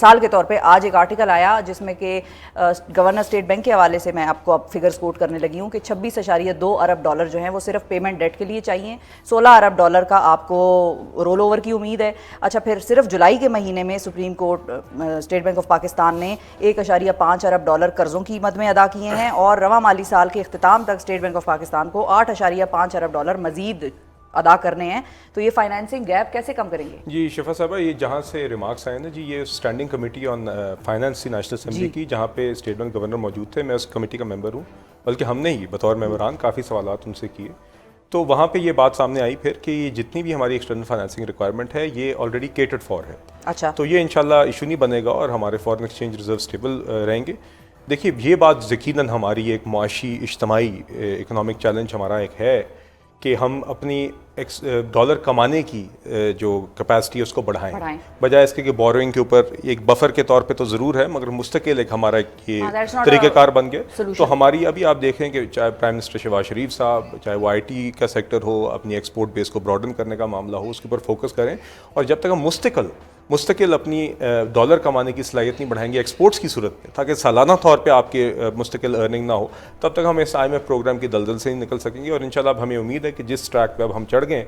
साल के तौर पे आज एक आर्टिकल आया जिसमें कि गवर्नर स्टेट बैंक के हवाले से मैं आपको अब फिगर्स कोट करने लगी हूँ कि 26.2 अरब डॉलर जो हैं वो सिर्फ पेमेंट डेट के लिए चाहिए। 16 अरब डॉलर का आपको रोल ओवर की उम्मीद है। अच्छा, फिर सिर्फ जुलाई के महीने में supreme court state bank of Pakistan ने 1.5 अरब डॉलर कर्ज़ों की मद में अदा किए हैं और रवा माली साल के अख्तिताम तक स्टेट बैंक ऑफ पाकिस्तान को 8.5 अरब डॉलर मजीद अदा करने हैं। तो ये फाइनेंसिंग गैप कैसे कम करेंगे? जी शिफा साहबा, ये जहाँ से रिमार्क्स आए ना जी, ये स्टैंडिंग कमेटी ऑन फाइनेंस थी नेशनल असेंबली की, जहाँ पे स्टेट बैंक गवर्नर मौजूद थे। मैं उस कमेटी का मेंबर हूँ, बल्कि हमने ही बतौर मेंबरान काफ़ी सवालात उनसे किए। तो वहाँ पे ये बात सामने आई फिर कि जितनी भी हमारी एक्सटर्नल फाइनेंसिंग रिक्वायरमेंट है ये ऑलरेडी केटर्ड फॉर है। अच्छा, तो ये इंशाल्लाह इशू नहीं बनेगा और हमारे फॉरेन एक्सचेंज रिजर्व स्टेबल रहेंगे। देखिए, ये बात यकीनन हमारी एक मुआशी इज्तमाई इकनॉमिक चैलेंज हमारा एक है कि हम अपनी डॉलर कमाने की जो कैपेसिटी है उसको बढ़ाएं बजाय इसके कि बोरोइंग के ऊपर एक बफर के तौर पे तो ज़रूर है, मगर मुस्तकिल एक हमारा ये तरीक़ेकार बन गया। तो हमारी अभी आप देखें कि चाहे प्राइम मिनिस्टर शहबाज शरीफ साहब, चाहे वो IT का सेक्टर हो, अपनी एक्सपोर्ट बेस को ब्रॉडन करने का मामला हो, उसके ऊपर फोकस करें। और जब तक हम मुस्तकिल अपनी डॉलर कमाने की सलाहियत नहीं बढ़ाएंगे एक्सपोर्ट्स की सूरत में, ताकि सालाना तौर पे आपके मुस्तकिल अर्निंग ना हो, तब तक हम इस IMF प्रोग्राम की दलदल से नहीं निकल सकेंगे। और इंशाल्लाह अब हमें उम्मीद है कि जिस ट्रैक पे अब हम चढ़ गए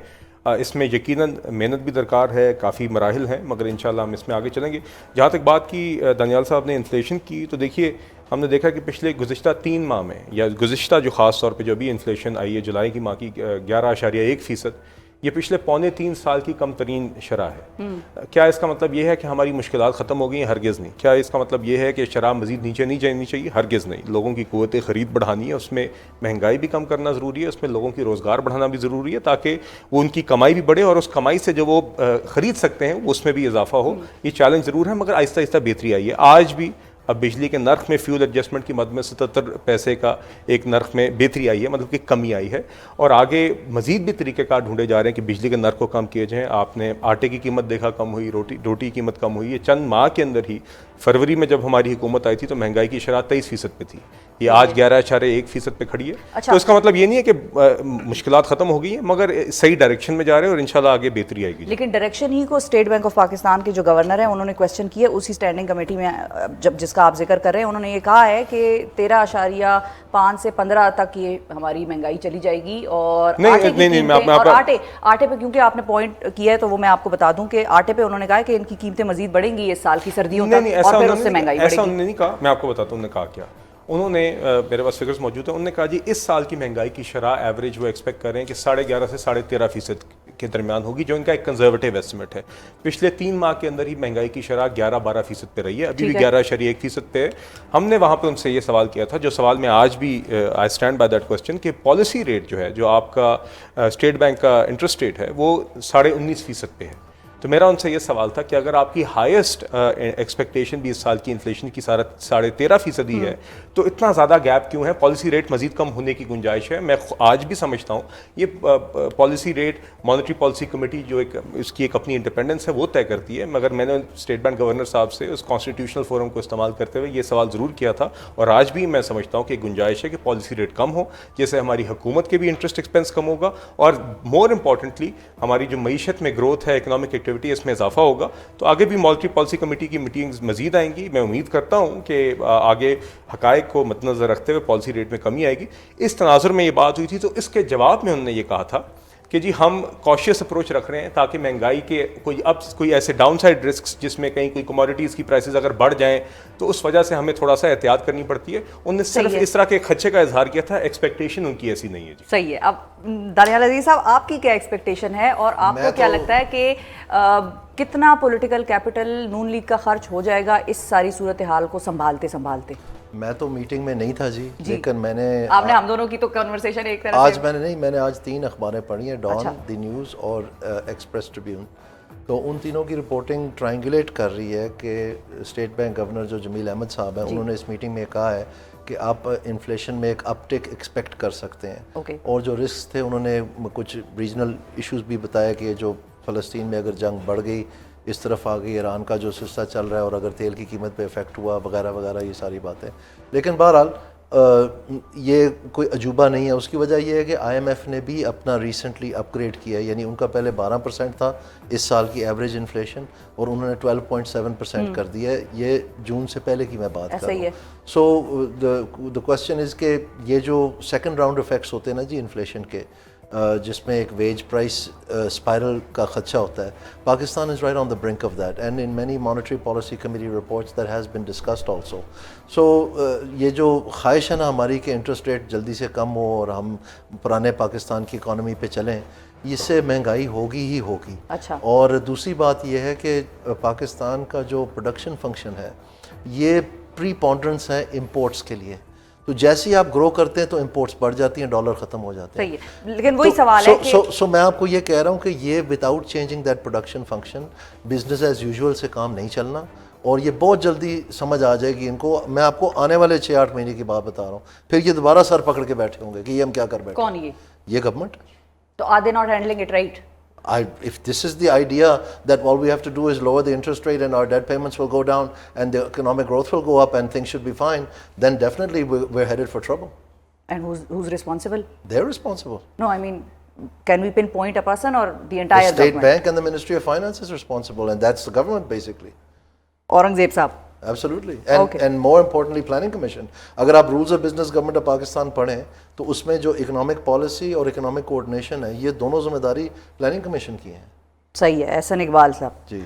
इसमें यकीनन मेहनत भी दरकार है, काफ़ी मराहिल हैं, मगर इंशाल्लाह हम इसमें आगे चलेंगे। जहाँ तक बात की दानियाल साहब ने इन्फ्लेशन की, तो देखिए हमने देखा कि पिछले गुज़िश्ता 3 माह में, या गुज़िश्ता जो ख़ास तौर पे जो अभी इन्फ्लेशन आई है जुलाई की माह की 11.1%, ये पिछले 3.25 साल की कम तरीन शरह है। क्या इसका मतलब ये है कि हमारी मुश्किलात ख़त्म हो गई हैं? हरगिज़ नहीं। क्या इसका मतलब ये है कि शरह मज़ीद नीचे नहीं जानी चाहिए? हरगिज़ नहीं। लोगों की क़ुव्वत ख़रीद बढ़ानी है, उसमें महंगाई भी कम करना ज़रूरी है, उसमें लोगों की रोज़गार बढ़ाना भी ज़रूरी है, ताकि वो उनकी कमाई भी बढ़े और उस कमाई से जो वो ख़रीद सकते हैं उसमें भी इजाफा हो। ये चैलेंज ज़रूर है, मगर आहिस्ता आहिस्ता बेहतरी आई है। आज भी अब बिजली के नर्ख में फ्यूल एडजस्टमेंट की मद में 77 पैसे का एक नर्ख में बेहतरी आई है, मतलब कि कमी आई है। और आगे मजीद भी तरीक़ेकार ढूंढे जा रहे हैं कि बिजली के नर्ख को कम किए जाएँ। आपने आटे की कीमत देखा कम हुई, रोटी की कीमत कम हुई। ये चंद माह के अंदर ही, फरवरी में जब हमारी हुकूमत आई थी तो महंगाई की शरह 23% पे थी, ये आज 11.1% पे खड़ी है। अच्छा। तो इसका मतलब ये नहीं है कि मुश्किलात ख़त्म हो गई हैं, मगर सही डायरेक्शन में जा रहे हैं और इंशाल्लाह आगे बेहतरी आएगी। लेकिन डायरेक्शन ही को स्टेट बैंक ऑफ पाकिस्तान के जो गवर्नर हैं उन्होंने क्वेश्चन किया उसी स्टैंडिंग कमेटी में, जब जिसका आप जिक्र कर रहे हैं, उन्होंने ये कहा है कि 13.5 से 15 तक ये हमारी महंगाई चली जाएगी। और आटे पे क्योंकि आपने पॉइंट किया है तो वो मैं आपको बता दूं कि आटे पे उन्होंने कहा कि इनकी कीमतें मजीद बढ़ेंगी इस साल की सर्दियों तक और फिर उससे महंगाई बढ़ेगी। ऐसा उन्होंने नहीं कहा, मैं आपको बताता हूँ उन्होंने कहा क्या। उन्होंने मेरे पास फिगर्स मौजूद है, उन्होंने कहा जी इस साल की महंगाई की शरह एवरेज वो एक्सपेक्ट कर रहे हैं कि 11.5 से 13.5% के दरमियान होगी, जो इनका एक कंजर्वेटिव एस्टिमेट है। पिछले 3 माह के अंदर ही महंगाई की शरह 11-12% पे रही है, अभी भी 11.1% पे है। हमने वहाँ पर उनसे ये सवाल किया था, जो सवाल में आज भी I stand by that question, कि पॉलिसी रेट जो है, जो आपका स्टेट बैंक का इंटरेस्ट रेट है, वो 19.5% पे है। तो मेरा उनसे ये सवाल था कि अगर आपकी हाईएस्ट एक्सपेक्टेशन भी इस साल की इन्फ्लेशन की 13.5% है, तो इतना ज़्यादा गैप क्यों है? पॉलिसी रेट मजीद कम होने की गुंजाइश है। मैं आज भी समझता हूँ ये policy rate monetary policy committee जो इसकी एक अपनी इंडिपेंडेंस है वो तय करती है, मगर मैंने स्टेट बैंक गवर्नर साहब से उस कॉन्स्टिट्यूशनल फोरम को इस्तेमाल करते हुए ये सवाल ज़रूर किया था, और आज भी मैं समझता हूँ कि गुंजाइश है कि पॉलिसी रेट कम हो, जिससे हमारी हुकूमत के भी इंटरेस्ट एक्सपेंस कम होगा और मोर इम्पॉर्टेंटली हमारी जो मईशत में ग्रोथ है, इकोनॉमिक एक्टिविटी, इसमें इजाफा होगा। तो आगे भी मॉनेटरी पॉलिसी कमेटी की मीटिंग्स मजीद आएंगी। मैं उम्मीद करता हूँ कि आगे हकायक को मद्देनजर रखते हुए पॉलिसी रेट में कमी आएगी। इस तनाजुर में ये बात हुई थी, तो इसके जवाब में उन्होंने ये कहा था कि जी हम कॉशियस अप्रोच रख रहे हैं ताकि महंगाई के कोई ऐसे डाउनसाइड रिस्क जिसमें कहीं कोई कमोडिटीज़ की प्राइसेस अगर बढ़ जाएं तो उस वजह से हमें थोड़ा सा एहतियात करनी पड़ती है। उन्होंने सिर्फ इस तरह के खदशे का इजहार किया था, एक्सपेक्टेशन उनकी ऐसी नहीं है जी। सही है। अब दानियाल अजीज साहब, आपकी क्या एक्सपेक्टेशन है और आपको क्या लगता है कि कितना पॉलिटिकल कैपिटल नून लीग का खर्च हो जाएगा इस सारी सूरत हाल को संभालते संभालते? मैं तो मीटिंग में नहीं था जी। लेकिन आपने हम दोनों की तो कन्वर्सेशन एक तरह आज से मैंने आज 3 अखबारें पढ़ी हैं, डॉन, द न्यूज़ और एक्सप्रेस ट्रिब्यून। तो उन तीनों की रिपोर्टिंग ट्रायंगुलेट कर रही है कि स्टेट बैंक गवर्नर जो जमील अहमद साहब हैं, उन्होंने इस मीटिंग में कहा है कि आप इन्फ्लेशन में एक अपटिक एक्सपेक्ट कर सकते हैं। और जो रिस्क थे उन्होंने कुछ रीजनल इश्यूज भी बताया कि जो फ़लस्तीन में अगर जंग बढ़ गई, इस तरफ आ गई, ईरान का जो सिलसिला चल रहा है, और अगर तेल की कीमत पे इफेक्ट हुआ वगैरह वगैरह, ये सारी बातें। लेकिन बहरहाल ये कोई अजूबा नहीं है। उसकी वजह यह है कि IMF ने भी अपना रिसेंटली अपग्रेड किया है, यानी उनका पहले 12% था इस साल की एवरेज इन्फ्लेशन, और उन्होंने 12.7% कर दिया है। ये जून से पहले की मैं बात कर रहा हूँ। सो द क्वेश्चन इज़ कि ये जो सेकंड राउंड इफेक्ट्स होते हैं ना जी इन्फ्लेशन के, जिसमें एक वेज प्राइस स्पाइरल का खदशा होता है, Pakistan is right on the brink of that, and in many monetary policy committee reports that has been discussed also. So ये जो ख्वाहिश है ना हमारी कि इंटरेस्ट रेट जल्दी से कम हो और हम पुराने पाकिस्तान की इकॉनमी पे चलें, इससे महंगाई होगी ही होगी। अच्छा। और दूसरी बात यह है कि पाकिस्तान का जो प्रोडक्शन फंक्शन है ये प्रीपॉन्डरेंस है इंपोर्ट्स के लिए, तो जैसे ही आप ग्रो करते हैं तो इंपोर्ट्स बढ़ जाती हैं, डॉलर ख़त्म हो जाते हैं। सही है, लेकिन वही सवाल है कि मैं आपको ये कह रहा हूँ कि ये without changing that production function business as usual से काम नहीं चलना, और ये बहुत जल्दी समझ आ जाएगी इनको। मैं आपको आने वाले 6-8 महीने की बात बता रहा हूँ, फिर ये दोबारा सर पकड़ के बैठे होंगे कि ये हम क्या कर बैठे। कौन ये गवर्नमेंट। तो are they not handling it right? If this is the idea that all we have to do is lower the interest rate and our debt payments will go down and the economic growth will go up and things should be fine, then definitely we're headed for trouble. And who's responsible? They're responsible. No, I mean, can we pinpoint a person or the entire The State government? Bank and the Ministry of Finance is responsible, and that's the government basically. Aurangzeb Saab. Absolutely. And more importantly Planning Commission. अगर आप Rules of Business Government of Pakistan पढ़ें तो उसमें जो economic policy और economic coordination है, ये दोनों जिम्मेदारी प्लानिंग कमीशन की है। सही है, एहसन इकबाल साहब। जी।